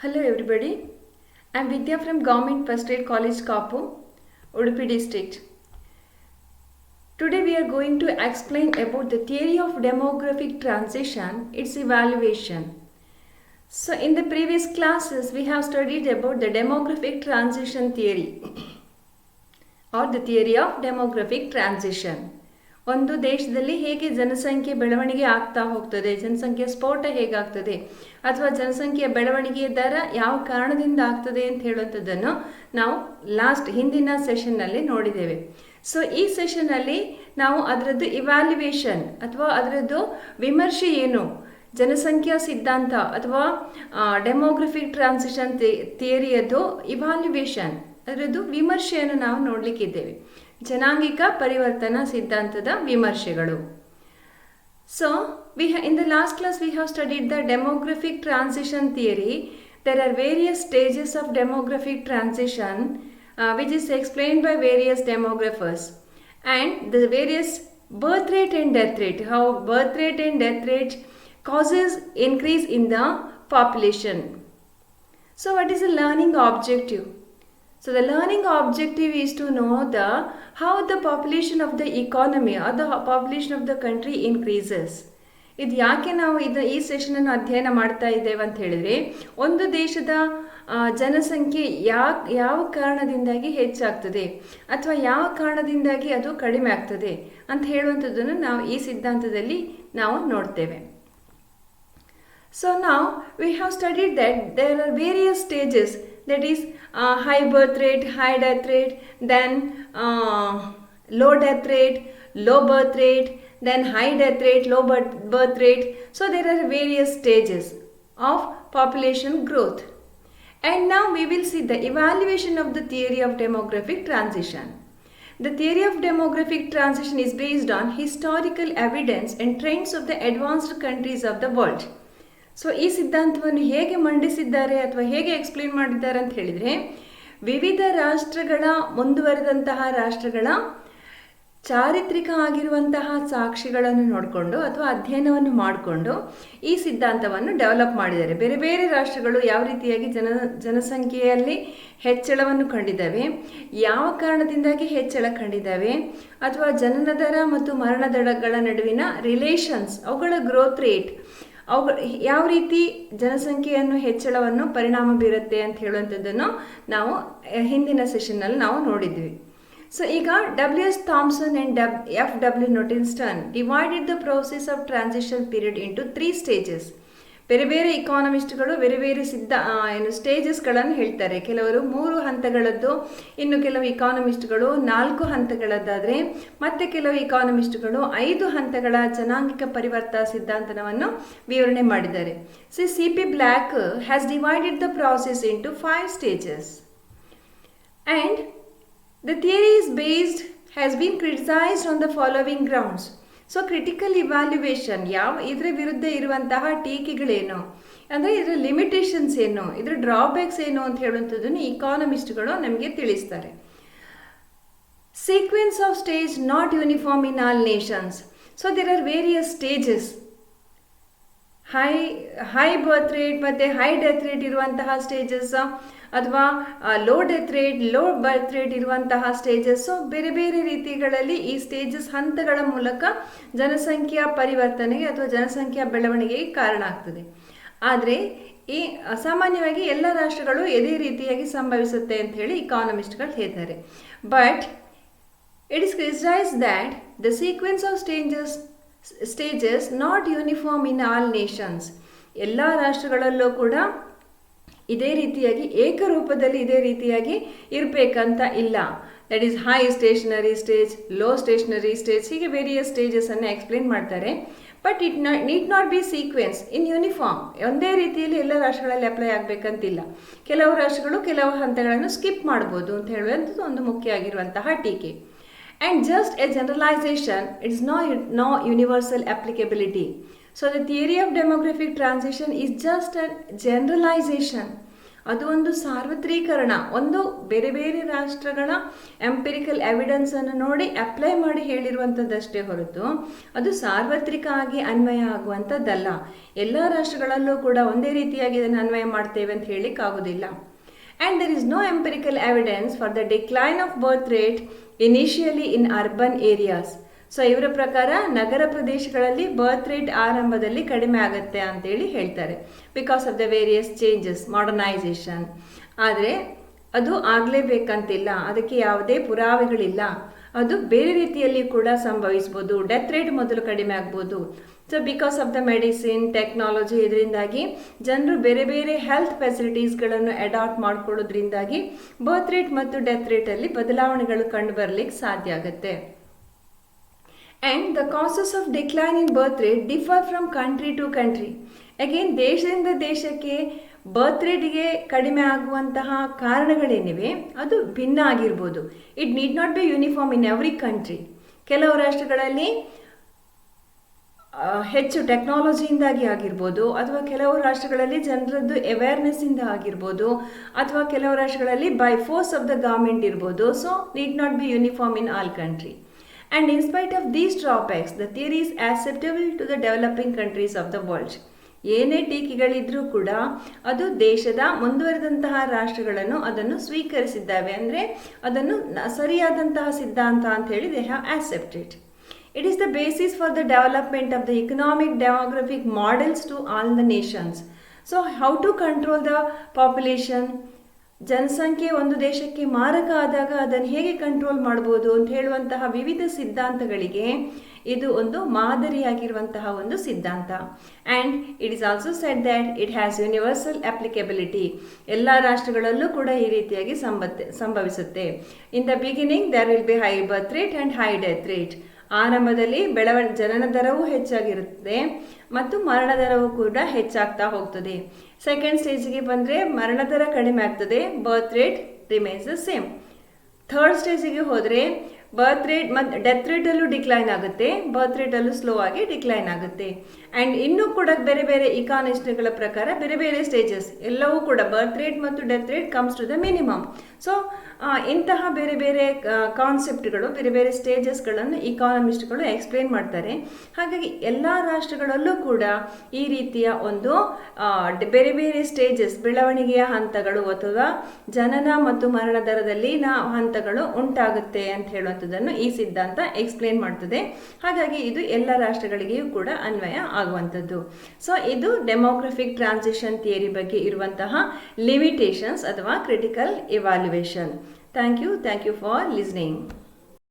Hello everybody, I am Vidya from Government First Aid College Kapu, Udupi district. Today we are going to explain about the theory of demographic transition, its evaluation. So in the previous classes we have studied about the demographic transition theory or the theory of demographic transition. ಒಂದು ದೇಶದಲ್ಲಿ ಹೇಗೆ ಜನಸಂಖ್ಯೆ ಬೆಳವಣಿಗೆ ಆಗ್ತಾ ಹೋಗ್ತದೆ, ಜನಸಂಖ್ಯೆ ಸ್ಫೋಟ ಹೇಗಾಗ್ತದೆ ಅಥವಾ ಜನಸಂಖ್ಯೆಯ ಬೆಳವಣಿಗೆಯ ದರ ಯಾವ ಕಾರಣದಿಂದ ಆಗ್ತದೆ ಅಂತ ಹೇಳುವಂಥದ್ದನ್ನು ನಾವು ಹಿಂದಿನ ಸೆಷನ್ನಲ್ಲಿ ನೋಡಿದ್ದೇವೆ. ಸೊ ಈ ಸೆಷನ್ನಲ್ಲಿ ನಾವು ಅದರದ್ದು ಇವ್ಯಾಲ್ಯುವೇಷನ್ ಅಥವಾ ಅದರದ್ದು ವಿಮರ್ಶೆ ಏನು, ಜನಸಂಖ್ಯಾ ಸಿದ್ಧಾಂತ ಅಥವಾ ಡೆಮೋಗ್ರಫಿಕ್ ಟ್ರಾನ್ಸಿಷನ್ ಥಿಯರಿಯದ್ದು ಇವ್ಯಾಲ್ಯುವೇಷನ್ ಅದರದ್ದು ವಿಮರ್ಶೆಯನ್ನು ನಾವು ನೋಡಲಿಕ್ಕಿದ್ದೇವೆ. ಜನಾಂಗಿಕ ಪರಿವರ್ತನಾ ಸಿದ್ಧಾಂತದ ವಿಮರ್ಶೆಗಳು. So in the last class we have studied the demographic transition theory. There are various stages of demographic transition which is explained by various demographers, and the various birth rate and death rate, how birth rate and death rate causes increase in the population. So what is the learning objective? So the learning objective is to know how the population of the economy or the population of the country increases. ಇದು ಯಾಕೆ ನಾವು ಈ ಸೆಷನನ್ನು ಅಧ್ಯಯನ ಮಾಡ್ತಾ ಇದ್ದೇವೆ ಅಂತ ಹೇಳಿದರೆ, ಒಂದು ದೇಶದ ಜನಸಂಖ್ಯೆ ಯಾವ ಕಾರಣದಿಂದಾಗಿ ಹೆಚ್ಚಾಗ್ತದೆ ಅಥವಾ ಯಾವ ಕಾರಣದಿಂದಾಗಿ ಅದು ಕಡಿಮೆ ಆಗ್ತದೆ ಅಂತ ಹೇಳುವಂಥದ್ದನ್ನು ನಾವು ಈ ಸಿದ್ಧಾಂತದಲ್ಲಿ ನಾವು ನೋಡ್ತೇವೆ. So now we have studied that there are various stages, that is high birth rate, high death rate, then low death rate, low birth rate, then high death rate, low birth rate. So there are various stages of population growth. And now we will see the evaluation of the theory of demographic transition. The theory of demographic transition is based on historical evidence and trends of the advanced countries of the world. So ಈ ಸಿದ್ಧಾಂತವನ್ನು ಹೇಗೆ ಮಂಡಿಸಿದ್ದಾರೆ ಅಥವಾ ಹೇಗೆ explain ಮಾಡಿದ್ದಾರೆ ಅಂತ ಹೇಳಿದರೆ, ವಿವಿಧ ರಾಷ್ಟ್ರಗಳ ಮುಂದುವರೆದಂತಹ ರಾಷ್ಟ್ರಗಳ ಚಾರಿತ್ರಿಕ ಆಗಿರುವಂತಹ ಸಾಕ್ಷಿಗಳನ್ನು ನೋಡಿಕೊಂಡು ಅಥವಾ ಅಧ್ಯಯನವನ್ನು ಮಾಡಿಕೊಂಡು ಈ ಸಿದ್ಧಾಂತವನ್ನು ಡೆವಲಪ್ ಮಾಡಿದ್ದಾರೆ. ಬೇರೆ ಬೇರೆ ರಾಷ್ಟ್ರಗಳು ಯಾವ ರೀತಿಯಾಗಿ ಜನಸಂಖ್ಯೆಯಲ್ಲಿ ಹೆಚ್ಚಳವನ್ನು ಕಂಡಿದ್ದಾವೆ, ಯಾವ ಕಾರಣದಿಂದಾಗಿ ಹೆಚ್ಚಳ ಕಂಡಿದ್ದಾವೆ, ಅಥವಾ ಜನನ ದರ ಮತ್ತು ಮರಣ ದರಗಳ ನಡುವಿನ ರಿಲೇಷನ್ಸ್, ಅವುಗಳ ಗ್ರೋತ್ ರೇಟ್, ಯಾವ ರೀತಿ ಜನಸಂಖ್ಯೆಯನ್ನು ಹೆಚ್ಚಳವನ್ನು ಪರಿಣಾಮ ಬೀರುತ್ತೆ ಅಂತ ಹೇಳುವಂಥದ್ದನ್ನು ನಾವು ಹಿಂದಿನ ಸೆಷನ್ನಲ್ಲಿ ನಾವು ನೋಡಿದ್ವಿ. ಸೊ ಈಗ W.S. Thomson and F.W. Knutson divided the process of transition period into 3 stages. ಬೇರೆ ಬೇರೆ ಇಕಾನಮಿಸ್ಟ್ಗಳು ಬೇರೆ ಬೇರೆ ಸ್ಟೇಜಸ್ಗಳನ್ನು ಹೇಳ್ತಾರೆ. ಕೆಲವರು 3 ಹಂತಗಳದ್ದು, ಇನ್ನು ಕೆಲವು ಇಕಾನಮಿಸ್ಟ್ಗಳು 4 ಹಂತಗಳದ್ದಾದರೆ ಮತ್ತೆ ಕೆಲವು ಇಕಾನಮಿಸ್ಟ್ಗಳು 5 ಹಂತಗಳ ಜನಾಂಗಿಕ ಪರಿವರ್ತನಾ ಸಿದ್ಧಾಂತವನ್ನು ವಿವರಣೆ ಮಾಡಿದ್ದಾರೆ. C.P. Black has divided the process into 5 stages, and the theory has been criticized on the following grounds. So critical evaluation ಇದರ ವಿರುದ್ಧ ಇರುವಂತಹ ಟೀಕೆಗಳೇನು, ಅಂದರೆ ಇದರ ಲಿಮಿಟೇಷನ್ಸ್ ಏನು, ಇದರ ಡ್ರಾಬ್ಯಾಕ್ಸ್ ಏನು ಅಂತ ಹೇಳುವಂಥದ್ದನ್ನು ಇಕಾನಮಿಸ್ಟ್ಗಳು ನಮಗೆ ತಿಳಿಸ್ತಾರೆ. Sequence of stage not uniform in all nations. So there are various stages. High birth rate ಮತ್ತು ಹೈ ಡೆತ್ ರೇಟ್ ಇರುವಂತಹ ಸ್ಟೇಜಸ್, ಅಥವಾ low death rate, low birth rate ಇರುವಂತಹ ಸ್ಟೇಜಸ್ಸು, ಬೇರೆ ಬೇರೆ ರೀತಿಗಳಲ್ಲಿ ಈ ಸ್ಟೇಜಸ್ ಹಂತಗಳ ಮೂಲಕ ಜನಸಂಖ್ಯಾ ಪರಿವರ್ತನೆಗೆ ಅಥವಾ ಜನಸಂಖ್ಯಾ ಬೆಳವಣಿಗೆಗೆ ಕಾರಣ ಆಗ್ತದೆ. ಆದರೆ ಈ ಸಾಮಾನ್ಯವಾಗಿ ಎಲ್ಲ ರಾಷ್ಟ್ರಗಳು ಇದೇ ರೀತಿಯಾಗಿ ಸಂಭವಿಸುತ್ತೆ ಅಂತ ಹೇಳಿ ಇಕಾನಮಿಸ್ಟ್ಗಳು ಹೇಳ್ತಾರೆ. But it is criticise that the sequence of stages not uniform in all Nations. ಎಲ್ಲ ರಾಷ್ಟ್ರಗಳಲ್ಲೂ ಕೂಡ ಇದೇ ರೀತಿಯಾಗಿ ಏಕರೂಪದಲ್ಲಿ ಇದೇ ರೀತಿಯಾಗಿ ಇರಬೇಕಂತ ಇಲ್ಲ. That is high stationary stage, low stationary stage, ಹೀಗೆ ವೇರಿಯಸ್ ಸ್ಟೇಜಸನ್ನು ಎಕ್ಸ್ಪ್ಲೇನ್ ಮಾಡ್ತಾರೆ. But need not be sequence in uniform. ಒಂದೇ ರೀತಿಯಲ್ಲಿ ಎಲ್ಲ ರಾಷ್ಟ್ರಗಳಲ್ಲಿ ಅಪ್ಲೈ ಆಗಬೇಕಂತಿಲ್ಲ. ಕೆಲವು ರಾಷ್ಟ್ರಗಳು ಕೆಲವು ಹಂತಗಳನ್ನು ಸ್ಕಿಪ್ ಮಾಡ್ಬೋದು ಅಂತ ಹೇಳುವಂಥದ್ದು ಒಂದು ಮುಖ್ಯ ಆಗಿರುವಂತಹ ಟೀಕೆ. And just a generalisation, it's no universal applicability. So the theory of demographic transition is just a generalization ಅದು ಒಂದು ಸಾರ್ವತ್ರೀಕರಣ, ಒಂದು ಬೇರೆ ಬೇರೆ ರಾಷ್ಟ್ರಗಳ ಎಂಪಿರಿಕಲ್ ಎವಿಡೆನ್ಸನ್ನು ನೋಡಿ ಅಪ್ಲೈ ಮಾಡಿ ಹೇಳಿರುವಂಥದ್ದಷ್ಟೇ ಹೊರತು ಅದು ಸಾರ್ವತ್ರಿಕ ಆಗಿ ಅನ್ವಯ ಆಗುವಂಥದ್ದಲ್ಲ. ಎಲ್ಲ ರಾಷ್ಟ್ರಗಳಲ್ಲೂ ಕೂಡ ಒಂದೇ ರೀತಿಯಾಗಿ ಇದನ್ನು ಅನ್ವಯ ಮಾಡ್ತೇವೆ ಅಂತ ಹೇಳಲಿಕ್ಕಾಗೋದಿಲ್ಲ. And there is no empirical evidence for the decline of birth rate initially in urban areas. So ಇವರ ಪ್ರಕಾರ ನಗರ ಪ್ರದೇಶಗಳಲ್ಲಿ ಬರ್ತ್ ರೇಟ್ ಆರಂಭದಲ್ಲಿ ಕಡಿಮೆ ಆಗುತ್ತೆ ಅಂತೇಳಿ ಹೇಳ್ತಾರೆ, because of the various changes, modernisation. ಆದರೆ ಅದು ಆಗಲೇಬೇಕಂತಿಲ್ಲ, ಅದಕ್ಕೆ ಯಾವುದೇ ಪುರಾವೆಗಳಿಲ್ಲ. ಅದು ಬೇರೆ ರೀತಿಯಲ್ಲಿ ಕೂಡ ಸಂಭವಿಸ್ಬೋದು. ಡೆತ್ ರೇಟ್ ಮೊದಲು ಕಡಿಮೆ ಆಗ್ಬೋದು. So because of the medicine, technology, ಇದರಿಂದಾಗಿ ಜನರು ಬೇರೆ ಬೇರೆ ಹೆಲ್ತ್ ಫೆಸಿಲಿಟೀಸ್ಗಳನ್ನು ಅಡಾಪ್ಟ್ ಮಾಡ್ಕೊಳ್ಳೋದ್ರಿಂದಾಗಿ ಬರ್ತ್ ರೇಟ್ ಮತ್ತು ಡೆತ್ ರೇಟಲ್ಲಿ ಬದಲಾವಣೆಗಳು ಕಂಡು ಬರಲಿಕ್ಕೆ ಸಾಧ್ಯ ಆಗುತ್ತೆ. And the causes of decline in birth rate differ from country to country. Again, ದೇಶದಿಂದ ದೇಶಕ್ಕೆ ಬರ್ತ್ ರೇಟ್ಗೆ ಕಡಿಮೆ ಆಗುವಂತಹ ಕಾರಣಗಳೇನಿವೆ ಅದು ಭಿನ್ನ ಆಗಿರ್ಬೋದು. It need not be uniform in every country. ಕೆಲವು ರಾಷ್ಟ್ರಗಳಲ್ಲಿ ಹೆಚ್ಚು ಟೆಕ್ನಾಲಜಿಯಿಂದಾಗಿ ಆಗಿರ್ಬೋದು, ಅಥವಾ ಕೆಲವು ರಾಷ್ಟ್ರಗಳಲ್ಲಿ ಜನರದ್ದು ಅವೇರ್ನೆಸ್ಸಿಂದ ಆಗಿರ್ಬೋದು, ಅಥವಾ ಕೆಲವು ರಾಷ್ಟ್ರಗಳಲ್ಲಿ by force of the government ಇರ್ಬೋದು. So need not be uniform in all country. And in spite of these drawbacks, the theory is acceptable to the developing countries of the world. ಏನೇ ಟೀಕೆಗಳಿದ್ರೂ ಕೂಡ ಅದು ದೇಶದ ಮುಂದುವರೆದಂತಹ ರಾಷ್ಟ್ರಗಳನ್ನು ಅದನ್ನು ಸ್ವೀಕರಿಸಿದ್ದಾವೆ, ಅಂದರೆ ಅದನ್ನು ಸರಿಯಾದಂತಹ ಸಿದ್ಧಾಂತ ಅಂತ ಹೇಳಿ they have accepted. It is the basis for the development of the economic demographic models to all the nations. So how to control the population? ಜನಸಂಖ್ಯೆ ಒಂದು ದೇಶಕ್ಕೆ ಮಾರಕ ಆದಾಗ ಅದನ್ನು ಹೇಗೆ ಕಂಟ್ರೋಲ್ ಮಾಡ್ಬೋದು ಅಂತ ಹೇಳುವಂತಹ ವಿವಿಧ ಸಿದ್ಧಾಂತಗಳಿಗೆ ಇದು ಒಂದು ಮಾದರಿಯಾಗಿರುವಂತಹ ಒಂದು ಸಿದ್ಧಾಂತ. And it is also said that it has universal applicability. ಎಲ್ಲ ರಾಷ್ಟ್ರಗಳಲ್ಲೂ ಕೂಡ ಈ ರೀತಿಯಾಗಿ ಸಂಭವಿಸುತ್ತೆ. In the beginning there will be high birth rate and high death rate. ಆರಂಭದಲ್ಲಿ ಜನನ ದರವೂ ಹೆಚ್ಚಾಗಿರುತ್ತೆ ಮತ್ತು ಮರಣ ದರವೂ ಕೂಡ ಹೆಚ್ಚಾಗ್ತಾ ಹೋಗ್ತದೆ. ಸೆಕೆಂಡ್ ಸ್ಟೇಜ್ಗೆ ಬಂದರೆ ಮರಣ ದರ ಕಡಿಮೆ ಆಗ್ತದೆ, birth rate remains the same. Third ಸ್ಟೇಜಿಗೆ ಹೋದರೆ ಬರ್ತ್ ರೇಟ್ ಮತ್ತು ಡೆತ್ ರೇಟಲ್ಲೂ ಡಿಕ್ಲೈನ್ ಆಗುತ್ತೆ, ಬರ್ತ್ ರೇಟಲ್ಲೂ ಸ್ಲೋ ಆಗಿ ಡಿಕ್ಲೈನ್ ಆಗುತ್ತೆ. ಆ್ಯಂಡ್ ಇನ್ನೂ ಕೂಡ ಬೇರೆ ಬೇರೆ ಇಕಾನಿಸ್ಟ್ಗಳ ಪ್ರಕಾರ ಬೇರೆ ಬೇರೆ ಸ್ಟೇಜಸ್ ಎಲ್ಲವೂ ಕೂಡ ಬರ್ತ್ ರೇಟ್ ಮತ್ತು death rate comes to the minimum. So ಇಂತಹ ಬೇರೆ ಬೇರೆ ಕಾನ್ಸೆಪ್ಟ್ಗಳು, ಬೇರೆ ಬೇರೆ ಸ್ಟೇಜಸ್ಗಳನ್ನು ಇಕಾನಮಿಸ್ಟ್ಗಳು ಎಕ್ಸ್ಪ್ಲೇನ್ ಮಾಡ್ತಾರೆ. ಹಾಗಾಗಿ ಎಲ್ಲ ರಾಷ್ಟ್ರಗಳಲ್ಲೂ ಕೂಡ ಈ ರೀತಿಯ ಒಂದು ಬೇರೆ ಬೇರೆ ಸ್ಟೇಜಸ್, ಬೆಳವಣಿಗೆಯ ಹಂತಗಳು ಅಥವಾ ಜನನ ಮತ್ತು ಮರಣ ದರದಲ್ಲಿನ ಹಂತಗಳು ಉಂಟಾಗುತ್ತೆ ಅಂತ ಹೇಳುವಂಥದ್ದನ್ನು ಈ ಸಿದ್ಧಾಂತ ಎಕ್ಸ್ಪ್ಲೇನ್ ಮಾಡ್ತದೆ. ಹಾಗಾಗಿ ಇದು ಎಲ್ಲ ರಾಷ್ಟ್ರಗಳಿಗೂ ಕೂಡ ಅನ್ವಯ ಆಗುವಂಥದ್ದು. ಸೊ ಇದು ಡೆಮೋಗ್ರಫಿಕ್ ಟ್ರಾನ್ಸಿಷನ್ ಥಿಯರಿ ಬಗ್ಗೆ ಇರುವಂತಹ ಲಿಮಿಟೇಷನ್ಸ್ ಅಥವಾ critical evaluation. Thank you for listening.